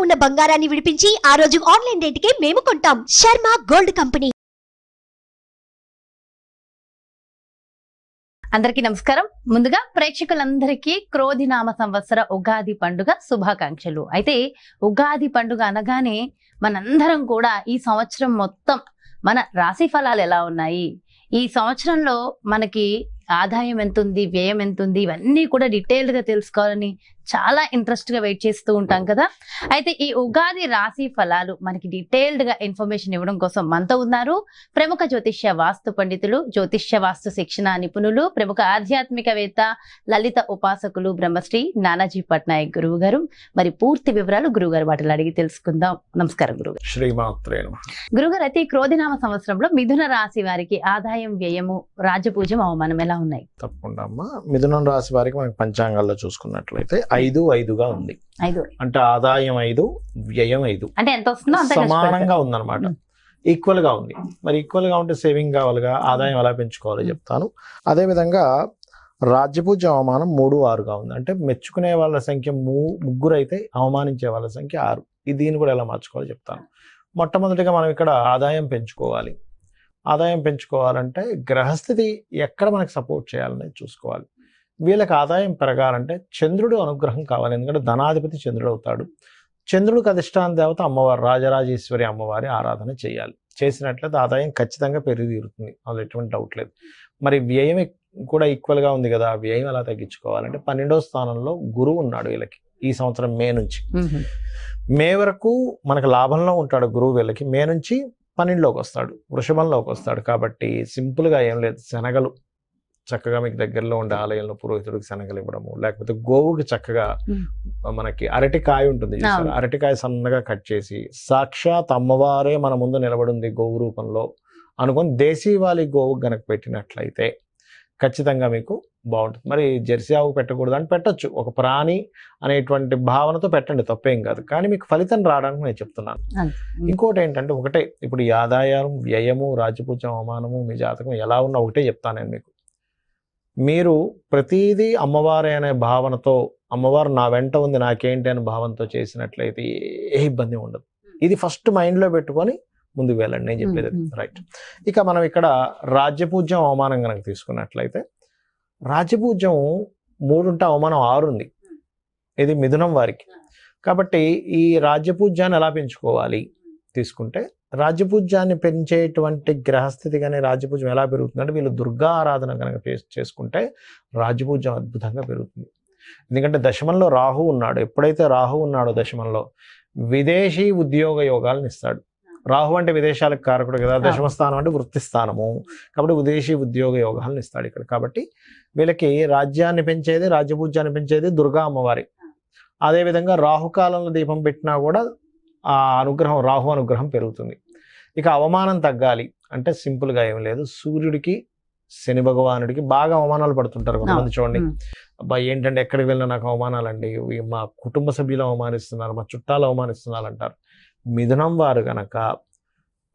ఉన్న బంగారాన్ని విడిపించి ఆ రోజు ఆన్లైన్ రేటుకే మేము కొంటాం. Sharma gold company. అందరికీ నమస్కారం. ముందుగా ప్రేక్షకులందరికీ క్రోధినామ సంవత్సర ఉగాది పండుగ శుభాకాంక్షలు. అయితే ఉగాది పండుగ అనగానే మనందరం కూడా ఈ సంవత్సరం మొత్తం మన రాశి ఫలాలు ఎలా ఉన్నాయి, ఈ సంవత్సరంలో మనకి ఆదాయం ఎంత ఉంది, వ్యయం ఎంత ఉంది, ఇవన్నీ కూడా డీటెయిల్డ్ గా తెలుసుకోవాలని చాలా ఇంట్రెస్ట్ గా వెయిట్ చేస్తూ ఉంటాం కదా. అయితే ఈ ఉగాది రాశి ఫలాలు మనకి డీటెయిల్డ్ గా ఇన్ఫర్మేషన్ ఇవ్వడం కోసం మనతో ఉన్నారు ప్రముఖ జ్యోతిష్య వాస్తు పండితులు, జ్యోతిష్య వాస్తు శిక్షణ నిపుణులు, ప్రముఖ ఆధ్యాత్మికవేత్త, లలిత ఉపాసకులు బ్రహ్మశ్రీ నానాజీ పట్నాయక్ గురువు గారు. మరి పూర్తి వివరాలు గురువు గారు వాటిలో అడిగి తెలుసుకుందాం. నమస్కారం గురువు. శ్రీమాత్రే నమః. గురుగారు, అయితే ఈ క్రోధినామ సంవత్సరంలో మిథున రాశి వారికి ఆదాయం, వ్యయము, రాజపూజ్యం, అవమానం ఎలా ఉన్నాయి? తప్పకుండా అమ్మా. మిథునం రాశి వారికి మనకి పంచాంగాల్లో చూసుకున్నట్లయితే 5-5గా ఉంది. 5 అంటే ఆదాయం 5, వ్యయం 5 అంటే ఎంత వస్తుందో అంత సమానంగా ఉందన్నమాట. ఈక్వల్ గా ఉంది. మరి ఈక్వల్ గా ఉంటే సేవింగ్ కావాలిగా, ఆదాయం ఎలా పెంచుకోవాలో చెప్తాను. అదే విధంగా రాజ్యపూజ్యం అవమానం 3-6గా ఉంది. అంటే మెచ్చుకునే వాళ్ళ సంఖ్య 3 అయితే అవమానించే వాళ్ళ సంఖ్య 6. దీన్ని కూడా ఎలా మార్చుకోవాలో చెప్తాను. మొట్టమొదటిగా మనం ఇక్కడ ఆదాయం పెంచుకోవాలి. ఆదాయం పెంచుకోవాలంటే గ్రహస్థితి ఎక్కడ మనకు సపోర్ట్ చేయాలనేది చూసుకోవాలి. వీళ్ళకి ఆదాయం పెరగాలంటే చంద్రుడు అనుగ్రహం కావాలి. ఎందుకంటే ధనాధిపతి చంద్రుడు అవుతాడు. చంద్రుడికి అధిష్టాన దేవత అమ్మవారు, రాజరాజేశ్వరి అమ్మవారి ఆరాధన చేయాలి. చేసినట్లయితే ఆదాయం ఖచ్చితంగా పెరిగి తీరుతుంది, అందులో ఎటువంటి డౌట్ లేదు. మరి వ్యయం కూడా ఈక్వల్గా ఉంది కదా, వ్యయం ఎలా తగ్గించుకోవాలంటే 12వ స్థానంలో గురువు ఉన్నాడు వీళ్ళకి. ఈ సంవత్సరం మే నుంచి మే వరకు మనకు లాభంలో ఉంటాడు గురువు. వీళ్ళకి మే నుంచి 12లోకి వస్తాడు, వృషభంలోకి వస్తాడు. కాబట్టి సింపుల్గా ఏం లేదు, శనగలు చక్కగా మీకు దగ్గరలో ఉండే ఆలయంలో పురోహితుడికి శనగలు ఇవ్వడము, లేకపోతే గోవుకి చక్కగా మనకి అరటికాయ ఉంటుంది చూసారా, అరటికాయ సన్నగా కట్ చేసి సాక్షాత్ అమ్మవారే మన ముందు నిలబడింది గోవు రూపంలో అనుకొని దేశీవాలి గోవు గనక పెట్టినట్లయితే ఖచ్చితంగా మీకు బాగుంటుంది. మరి జెర్సీ ఆవు పెట్టకూడదు అని పెట్టచ్చు, ఒక ప్రాణి అనేటువంటి భావనతో పెట్టండి, తప్పేం కాదు. కానీ మీకు ఫలితం రావడానికి నేను చెప్తున్నాను. ఇంకోటి ఏంటంటే, ఒకటే ఇప్పుడు ఈ ఆదాయం, వ్యయము, రాజ్యపూజ్యం, అవమానము మీ జాతకం ఎలా ఉన్నా ఒకటే చెప్తాను నేను మీకు. మీరు ప్రతిదీ అమ్మవారే అనే భావనతో, అమ్మవారు నా వెంట ఉంది నాకేంటి అనే భావనతో చేసినట్లయితే ఏ ఇబ్బంది ఉండదు. ఇది ఫస్ట్ మైండ్లో పెట్టుకొని ముందుకు వెళ్ళండి, నేను చెప్పేది రైట్. ఇక మనం ఇక్కడ రాజ్యపూజ్యం, అవమానం కనుక తీసుకున్నట్లయితే రాజ్యపూజ్యం 3 ఉంటే అవమానం 6 ఉంది. ఇది మిథునం వారికి. కాబట్టి ఈ రాజ్యపూజ్యాన్ని ఎలా పెంచుకోవాలి తీసుకుంటే, రాజ్యపూజ్యాన్ని పెంచేటువంటి గ్రహస్థితి కానీ రాజ్యపూజ్యం ఎలా పెరుగుతుందంటే, వీళ్ళు దుర్గా ఆరాధన కనుక చేసుకుంటే రాజ్యపూజ్యం అద్భుతంగా పెరుగుతుంది. ఎందుకంటే దశమంలో రాహు ఉన్నాడు. ఎప్పుడైతే రాహు ఉన్నాడో దశమంలో విదేశీ ఉద్యోగ యోగాలను ఇస్తాడు. రాహు అంటే విదేశాలకు కారకుడు కదా, దశమ స్థానం అంటే వృత్తి స్థానము. కాబట్టి విదేశీ ఉద్యోగ యోగాలను ఇస్తాడు ఇక్కడ. కాబట్టి వీళ్ళకి రాజ్యాన్ని పెంచేది, రాజ్యపూజ్యాన్ని పెంచేది దుర్గా అమ్మవారి. అదేవిధంగా రాహుకాలంలో దీపం పెట్టినా కూడా ఆ అనుగ్రహం, రాహు అనుగ్రహం పెరుగుతుంది. ఇక అవమానం తగ్గాలి అంటే సింపుల్గా ఏం లేదు, సూర్యుడికి, శని భగవానుడికి బాగా అవమానాలు పడుతుంటారు కొంతమంది. చూడండి, అబ్బాయి ఏంటంటే ఎక్కడికి వెళ్ళినా నాకు అవమానాలండి, మా కుటుంబ సభ్యులు అవమానిస్తున్నారు, మా చుట్టాలు అవమానిస్తున్నారు అంటారు. మిథునం వారు గనక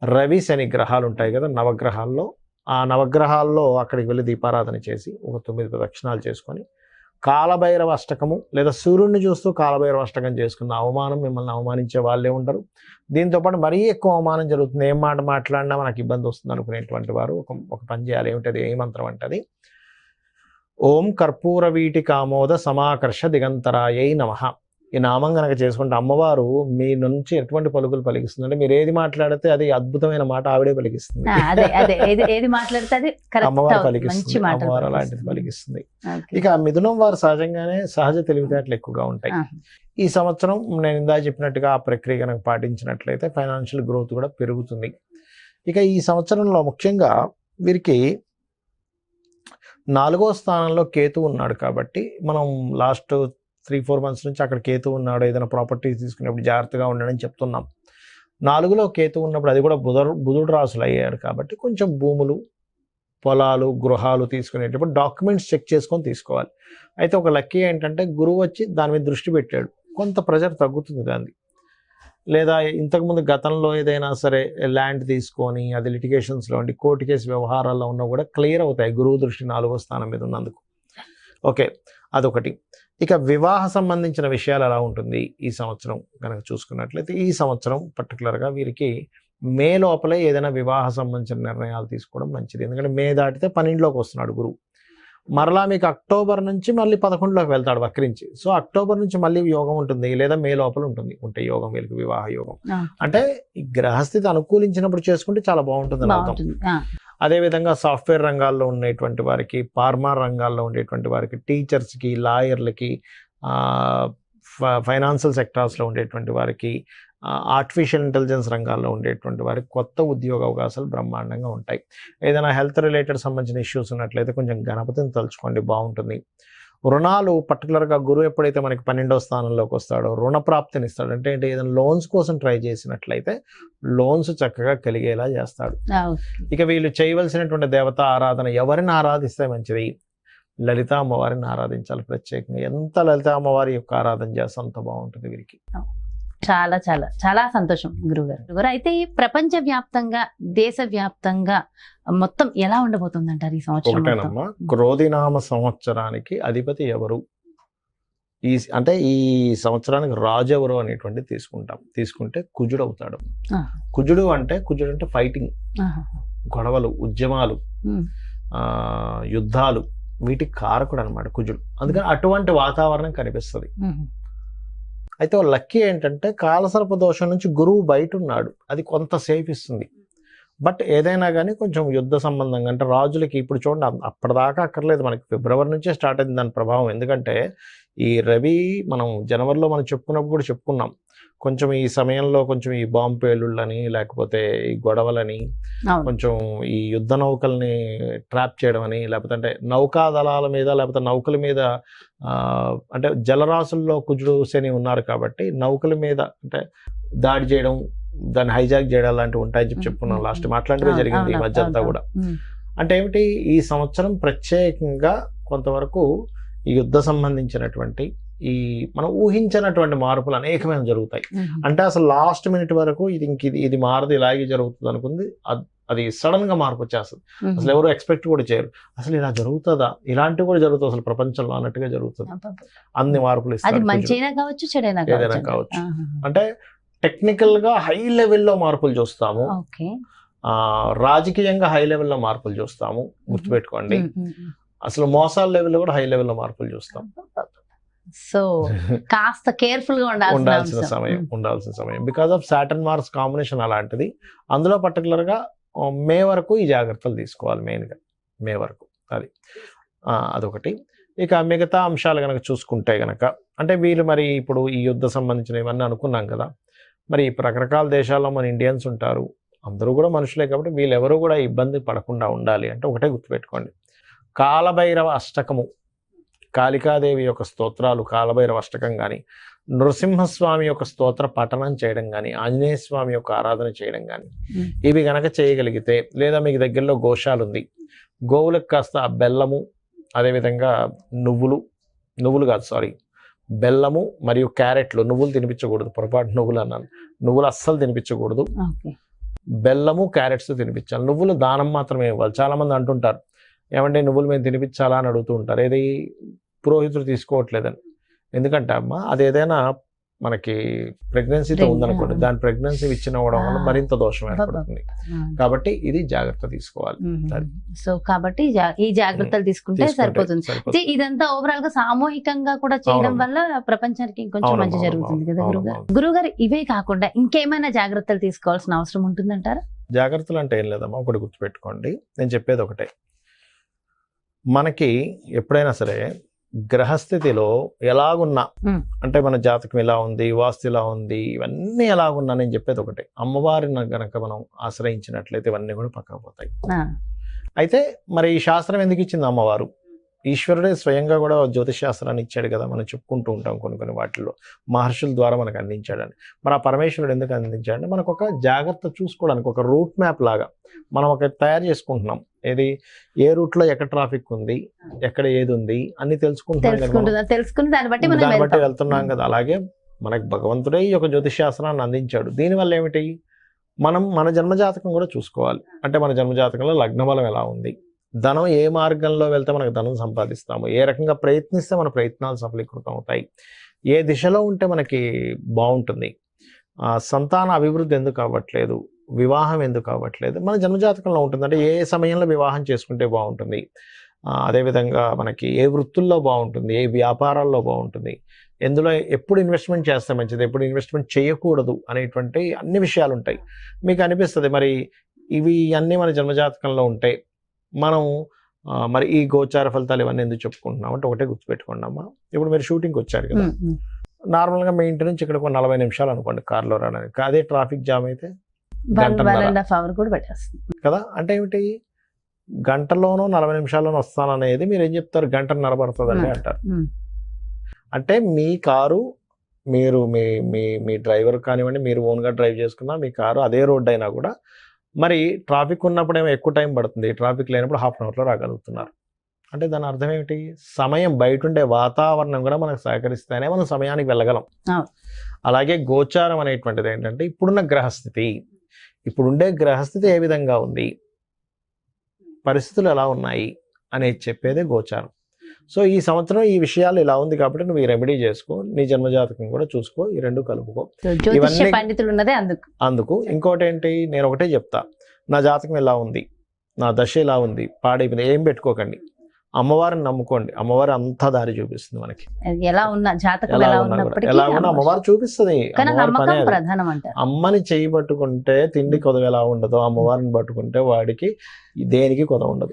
రవి, శని గ్రహాలు ఉంటాయి కదా, నవగ్రహాల్లో, ఆ నవగ్రహాల్లో అక్కడికి వెళ్ళి దీపారాధన చేసి ఒక 9 ప్రదక్షిణాలు చేసుకొని కాలభైరవ అష్టకము లేదా సూర్యుడిని చూస్తూ కాలభైరవ అష్టకం చేసుకున్న అవమానం, మిమ్మల్ని అవమానించే వాళ్ళే ఉంటారు. దీంతోపాటు మరీ ఎక్కువ అవమానం జరుగుతుంది, ఏం మాట మాట్లాడినా మనకు ఇబ్బంది వస్తుంది అనుకునేటువంటి వారు ఒక పని చేయాలి. ఏమిటది, ఏ మంత్రం అంటే అది ఓం కర్పూర వీటి కామోద సమాకర్ష దిగంతరాయై నమః. ఈ నామం కనుక చేసుకుంటే అమ్మవారు మీ నుంచి ఎటువంటి పలుకులు పలికిస్తుంది అంటే, మీరు ఏది మాట్లాడితే అది అద్భుతమైన మాట ఆవిడే పలికిస్తుంది. అమ్మవారు పలికిస్తుంది, అమ్మవారు అలాంటిది పలికిస్తుంది. ఇక మిథునం వారు సహజంగానే సహజ తెలివితేటలు ఎక్కువగా ఉంటాయి. ఈ సంవత్సరం నేను ఇందా చెప్పినట్టుగా ఆ ప్రక్రియ కనుక పాటించినట్లయితే ఫైనాన్షియల్ గ్రోత్ కూడా పెరుగుతుంది. ఇక ఈ సంవత్సరంలో ముఖ్యంగా వీరికి 4వ స్థానంలో కేతు ఉన్నాడు. కాబట్టి మనం లాస్ట్ 3-4 months నుంచి అక్కడ కేతు ఉన్నాడు, ఏదైనా ప్రాపర్టీస్ తీసుకునేప్పుడు జాగ్రత్తగా ఉండడని చెప్తున్నాం. 4లో కేతు ఉన్నప్పుడు అది కూడా బుధుడు రాసులు అయ్యాడు. కాబట్టి కొంచెం భూములు, పొలాలు, గృహాలు తీసుకునేటప్పుడు డాక్యుమెంట్స్ చెక్ చేసుకొని తీసుకోవాలి. అయితే ఒక లక్కీ ఏంటంటే గురువు వచ్చి దాని మీద దృష్టి పెట్టాడు, కొంత ప్రెజర్ తగ్గుతుంది దాన్ని. లేదా ఇంతకుముందు గతంలో ఏదైనా సరే ల్యాండ్ తీసుకొని అది లిటిగేషన్స్లో ఉండి కోర్టు కేసు వ్యవహారాల్లో ఉన్నా కూడా క్లియర్ అవుతాయి, గురువు దృష్టి 4వ స్థానం మీద ఉన్నందుకు. ఓకే, అదొకటి. ఇక వివాహ సంబంధించిన విషయాలు ఎలా ఉంటుంది ఈ సంవత్సరం కనుక చూసుకున్నట్లయితే, ఈ సంవత్సరం పర్టికులర్గా వీరికి మే లోపలే ఏదైనా వివాహ సంబంధించిన నిర్ణయాలు తీసుకోవడం మంచిది. ఎందుకంటే మే దాటితే 12లోకి వస్తున్నాడు గురువు. మరలా మీకు అక్టోబర్ నుంచి మళ్ళీ 11లోకి వెళ్తాడు వక్రించి. సో అక్టోబర్ నుంచి మళ్ళీ యోగం ఉంటుంది, లేదా మే లోపల ఉంటే యోగం వీళ్ళకి వివాహ యోగం. అంటే ఈ గ్రహస్థితి అనుకూలించినప్పుడు చేసుకుంటే చాలా బాగుంటుంది అని అర్థం. అదేవిధంగా సాఫ్ట్వేర్ రంగాల్లో ఉండేటువంటి వారికి, ఫార్మా రంగాల్లో ఉండేటువంటి వారికి, టీచర్స్కి, లాయర్లకి, ఫైనాన్షియల్ సెక్టార్స్లో ఉండేటువంటి వారికి, ఆర్టిఫిషియల్ ఇంటెలిజెన్స్ రంగాల్లో ఉండేటువంటి వారికి కొత్త ఉద్యోగ అవకాశాలు బ్రహ్మాండంగా ఉంటాయి. ఏదైనా హెల్త్ రిలేటెడ్ సంబంధించిన ఇష్యూస్ ఉన్నట్లయితే కొంచెం గణపతిని తలుచుకోండి, బాగుంటుంది. రుణాలు పర్టికులర్గా గురువు ఎప్పుడైతే మనకి 12వ స్థానంలోకి వస్తాడో రుణ ప్రాప్తిని ఇస్తాడు. అంటే ఏదైనా లోన్స్ కోసం ట్రై చేసినట్లయితే లోన్స్ చక్కగా కలిగేలా చేస్తాడు. ఇక వీళ్ళు చేయవలసినటువంటి దేవతా ఆరాధన, ఎవరిని ఆరాధిస్తే మంచిది? లలిత అమ్మవారిని ఆరాధించాలి ప్రత్యేకంగా. ఎంత లలిత అమ్మవారి యొక్క ఆరాధన చేస్తే అంత బాగుంటుంది వీరికి. చాలా చాలా చాలా సంతోషం గురుగారు. అయితే ప్రపంచ వ్యాప్తంగా, దేశ వ్యాప్తంగా మొత్తం ఎలా ఉండబోతుంది అంటారు ఈ సంవత్సరం? ఒకటేనమ్మా, క్రోధినామ సంవత్సరానికి అధిపతి ఎవరు? అంటే ఈ సంవత్సరానికి రాజు ఎవరు అనేటువంటిది తీసుకుంటే కుజుడు అవుతాడు. కుజుడు అంటే ఫైటింగ్, గొడవలు, ఉద్యమాలు, యుద్ధాలు, వీటికి కారకుడు అనమాట కుజుడు. అందుకని అటువంటి వాతావరణం కనిపిస్తుంది. అయితే లక్కీ ఏంటంటే కాలసర్ప దోషం నుంచి గురువు బయట ఉన్నాడు, అది కొంత సేఫ్ ఇస్తుంది. బట్ ఏదైనా కానీ కొంచెం యుద్ధ సంబంధంగా, అంటే రాజులకి ఇప్పుడు చూడండి అప్పటిదాకా అక్కర్లేదు, మనకి ఫిబ్రవరి నుంచే స్టార్ట్ అయింది దాని ప్రభావం. ఎందుకంటే ఈ రవి మనం జనవరిలో మనం చెప్పుకున్నప్పుడు కూడా చెప్పుకున్నాం, కొంచెం ఈ సమయంలో కొంచెం ఈ బాంబు పేలుళ్ళని, లేకపోతే ఈ గొడవలని, కొంచెం ఈ యుద్ధ నౌకల్ని ట్రాప్ చేయడం అని, లేకపోతే అంటే నౌకా దళాల మీద, లేకపోతే నౌకల మీద, అంటే జలరాశుల్లో కుజుడు శని ఉన్నారు కాబట్టి నౌకల మీద అంటే దాడి చేయడం, దాన్ని హైజాక్ చేయడం లాంటివి ఉంటాయని చెప్పుకున్నాం. లాస్ట్ మాట్లాడినవి జరిగింది ఈ మధ్య అంతా కూడా. అంటే ఏమిటి, ఈ సంవత్సరం ప్రత్యేకంగా కొంతవరకు ఈ యుద్ధ సంబంధించినటువంటి ఈ మనం ఊహించినటువంటి మార్పులు అనేకమైన జరుగుతాయి. అంటే అసలు లాస్ట్ మినిట్ వరకు ఇది మారదు, ఇలాగే జరుగుతుంది అనుకుంది, అది సడన్ గా మార్పు వచ్చేస్తుంది. అసలు ఎవరు ఎక్స్పెక్ట్ కూడా చేయరు, అసలు ఇలా జరుగుతుందా, ఇలాంటివి కూడా జరుగుతుంది అసలు ప్రపంచంలో అన్నట్టుగా జరుగుతుంది. అన్ని మార్పులు ఏదైనా కావచ్చు. అంటే టెక్నికల్ గా హై లెవెల్లో మార్పులు చూస్తాము, రాజకీయంగా హై లెవెల్లో మార్పులు చూస్తాము. గుర్తుపెట్టుకోండి, అసలు మోసాల లెవెల్లో కూడా హై లెవెల్లో మార్పులు చూస్తాం. సో కాస్త కేర్ఫుల్ గా ఉండాల్సిన సమయం because of Saturn Mars combination అలాంటిది. అందులో పర్టికులర్ గా మే వరకు ఈ జాగ్రత్తలు తీసుకోవాలి, మెయిన్ గా మే వరకు. అదొకటి. ఇక మిగతా అంశాలు కనుక చూసుకుంటే గనక, అంటే వీళ్ళు మరి ఇప్పుడు ఈ యుద్ధ సంబంధించిన ఇవన్నీ అనుకున్నాం కదా, మరి రకరకాల దేశాల్లో మన ఇండియన్స్ ఉంటారు, అందరూ కూడా మనుషులే కాబట్టి వీళ్ళెవరూ కూడా ఇబ్బంది పడకుండా ఉండాలి అంటే ఒకటే గుర్తుపెట్టుకోండి, కాలభైరవ అష్టకము, కాళికాదేవి యొక్క స్తోత్రాలు, కాలభైరవ అష్టకం కానీ, నృసింహస్వామి యొక్క స్తోత్ర పఠనం చేయడం కానీ, ఆంజనేయ స్వామి యొక్క ఆరాధన చేయడం కానీ, ఇవి గనక చేయగలిగితే, లేదా మీకు దగ్గరలో గోశాల ఉంది, గోవులకు కాస్త బెల్లము, అదేవిధంగా నువ్వులు కాదు సారీ బెల్లము మరియు క్యారెట్లు, నువ్వులు తినిపించకూడదు, పొరపాటు నువ్వులు అన్నాను, నువ్వులు అస్సలు తినిపించకూడదు, బెల్లము క్యారెట్స్ తినిపించాలి. నువ్వులు దానం మాత్రమే ఇవ్వాలి. చాలా మంది అంటుంటారు, ఏమంటే నువ్వులు మేము తినిపించాలా అని అడుగుతూ ఉంటారు, ఏది పురోహితుడు తీసుకోవట్లేదని. ఎందుకంటే అమ్మ అది ఏదైనా మనకి ప్రెగ్నెన్సీతో ఉందనుకోండి, దాని ప్రెగ్నెన్సీ ఇచ్చినవ్వడం వల్ల మరింత దోషం ఏర్పడుతుంది. కాబట్టి ఇది జాగ్రత్త తీసుకోవాలి. సో కాబట్టి ఈ జాగ్రత్తలు తీసుకుంటే సరిపోతుంది. ఇదంతా ఓవరాల్ గా సామూహికంగా కూడా చేయడం వల్ల ప్రపంచానికి ఇంకొంచెం మంచి జరుగుతుంది కదా గురుగారు. ఇవే కాకుండా ఇంకేమైనా జాగ్రత్తలు తీసుకోవాల్సిన అవసరం ఉంటుందంటారా? జాగ్రత్తలు అంటే ఏం లేదమ్మా, ఒకటి గుర్తుపెట్టుకోండి, నేను చెప్పేది ఒకటే, మనకి ఎప్పుడైనా సరే గ్రహస్థితిలో ఎలాగున్నా, అంటే మన జాతకం ఎలా ఉంది, వాస్తు ఎలా ఉంది, ఇవన్నీ ఎలాగున్నా, నేను చెప్పేది ఒకటే, అమ్మవారిని గనక మనం ఆశ్రయించినట్లయితే ఇవన్నీ కూడా పక్కకు పోతాయి. అయితే మరి ఈ శాస్త్రం ఎందుకు ఇచ్చింది అమ్మవారు? ఈశ్వరుడే స్వయంగా కూడా జ్యోతిష్ శాస్త్రాన్ని ఇచ్చాడు కదా, మనం చెప్పుకుంటూ ఉంటాం కొన్ని వాటిల్లో, మహర్షుల ద్వారా మనకు అందించాడని. మరి ఆ పరమేశ్వరుడు ఎందుకు అందించాడంటే మనకు ఒక జాగ్రత్త చూసుకోవడానికి, ఒక రూట్ మ్యాప్ లాగా మనం ఒక తయారు చేసుకుంటున్నాం. ఏది, ఏ రూట్ లో ఎక్కడ ట్రాఫిక్ ఉంది, ఎక్కడ ఏది ఉంది అన్ని తెలుసుకుని దాన్ని బట్టి వెళ్తున్నాం కదా. అలాగే మనకు భగవంతుడే ఈ యొక్క జ్యోతిష్ శాస్త్రాన్ని అందించాడు. దీనివల్ల ఏమిటి, మనం మన జన్మజాతకం కూడా చూసుకోవాలి. అంటే మన జన్మజాతకంలో లగ్న బలం ఎలా ఉంది, ధనం ఏ మార్గంలో వెళ్తే మనకు ధనం సంపాదిస్తాము, ఏ రకంగా ప్రయత్నిస్తే మన ప్రయత్నాలు సఫలీకృతం అవుతాయి, ఏ దిశలో ఉంటే మనకి బాగుంటుంది, సంతాన అభివృద్ధి ఎందుకు అవ్వట్లేదు, వివాహం ఎందుకు అవ్వట్లేదు, మన జన్మజాతకంలో ఉంటుంది. అంటే ఏ సమయంలో వివాహం చేసుకుంటే బాగుంటుంది, అదేవిధంగా మనకి ఏ వృత్తుల్లో బాగుంటుంది, ఏ వ్యాపారాల్లో బాగుంటుంది, ఎందులో ఎప్పుడు ఇన్వెస్ట్మెంట్ చేస్తే మంచిది, ఎప్పుడు ఇన్వెస్ట్మెంట్ చేయకూడదు అనేటువంటి అన్ని విషయాలు ఉంటాయి. మీకు అనిపిస్తుంది మరి ఇవి అన్నీ మన జన్మజాతకంలో ఉంటాయి, మనం మరి ఈ గోచార ఫలితాలు ఇవన్నీ ఎందుకు చెప్పుకుంటున్నాం అంటే ఒకటే గుర్తుపెట్టుకోండి అమ్మా. ఇప్పుడు మీరు షూటింగ్కి వచ్చారు కదా, నార్మల్గా మీ ఇంటి నుంచి ఇక్కడ 40 నిమిషాలు అనుకోండి కార్లో రావడానికి, అదే ట్రాఫిక్ జామ్ అయితే కదా. అంటే ఏమిటి, గంటలోనో 40 నిమిషాల్లోనో వస్తాననేది మీరు ఏం చెప్తారు, గంటన్నర పడుతుందండి అంటారు. అంటే మీ కారు మీరు మీ మీ మీ డ్రైవర్ కానివ్వండి, మీరు ఓన్గా డ్రైవ్ చేసుకున్నా మీ కారు అదే రోడ్ అయినా కూడా మరి ట్రాఫిక్ ఉన్నప్పుడు ఏమో ఎక్కువ టైం పడుతుంది, ట్రాఫిక్ లేనప్పుడు హాఫ్ అన్ అవర్లో రాగలుగుతున్నారు. అంటే దాని అర్థం ఏమిటి, సమయం బయట ఉండే వాతావరణం కూడా మనకు సహకరిస్తేనే మనం సమయానికి వెళ్ళగలం. అలాగే గోచారం అనేటువంటిది ఏంటంటే ఇప్పుడున్న గ్రహస్థితి, ఇప్పుడుండే గ్రహస్థితి ఏ విధంగా ఉంది, పరిస్థితులు ఎలా ఉన్నాయి అనేది చెప్పేదే గోచారం. సో ఈ సంవత్సరం ఈ విషయాలు ఇలా ఉంది కాబట్టి నువ్వు ఈ రెమెడీ చేసుకో, నీ జన్మజాతకం కూడా చూసుకో, ఈ రెండు కలుపుకో. ఇవన్నీ పండితులు ఉన్నదే అందుకు. ఇంకోటి ఏంటి, నేను ఒకటే చెప్తా, నా జాతకం ఎలా ఉంది, నా దశ ఎలా ఉంది, పాడైపోయింది ఏం పెట్టుకోకండి, అమ్మవారిని నమ్ముకోండి, అమ్మవారి అంతా దారి చూపిస్తుంది మనకి. ఎలా ఉన్నా జాతకం ఎలా ఉన్నా అమ్మవారు చూపిస్తుంది. ప్రధానం అంట. అమ్మని చేయి పట్టుకుంటే తిండి కొదవ ఎలా ఉండదో, అమ్మవారిని పట్టుకుంటే వాడికి దేనికి కొదవ ఉండదు.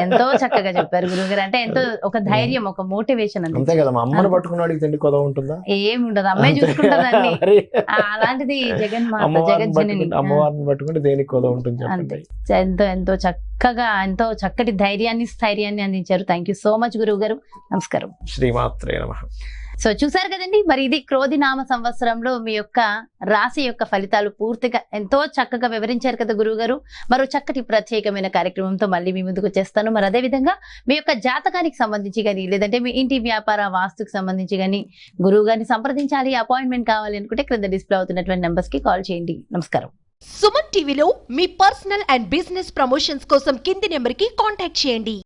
ఎంతో చక్కగా చెప్పారు గురుగారు. అంటే ఎంతో ఒక ధైర్యం, ఒక మోటివేషన్ అంతే కదా. అమ్మని పట్టుకున్న వాడికి తిండి కొదవ ఉంటుందా, ఏమి ఉండదు, అమ్మాయి చూసుకుంటుందండి. అలాంటిది అమ్మవారిని పట్టుకుంటే దేనికి కొదవ ఉంటుంది చెప్పండి. ఎంతో ఎంతో చక్కగా, ఎంతో చక్కటి ధైర్యాన్ని స్థైర్యాన్ని అందించారు. థ్యాంక్ యూ సో మచ్ గురువు గారు. నమస్కారం. శ్రీమాత్రే నమః. సో చూసారు కదండి, మరి ఇది క్రోధినామ సంవత్సరంలో మీ యొక్క రాశి యొక్క ఫలితాలు పూర్తిగా ఎంతో చక్కగా వివరించారు కదా గురువు గారు. మరో చక్కటి ప్రత్యేకమైన కార్యక్రమంతో మళ్ళీ మీ ముందుకు వచ్చేస్తాను. మరి అదే విధంగా మీ యొక్క జాతకానికి సంబంధించి కానీ, లేదంటే మీ ఇంటి వ్యాపార వాస్తుకు సంబంధించి కానీ గురువు గారిని సంప్రదించాలి, అపాయింట్మెంట్ కావాలి అనుకుంటే క్రింద డిస్ప్లే అవుతున్నటువంటి నెంబర్స్ కి కాల్ చేయండి. నమస్కారం. సుమన్ టీవీలో మీ పర్సనల్ అండ్ బిజినెస్ ప్రమోషన్స్ కోసం కింది నెంబర్ కి కాంటాక్ట్ చేయండి.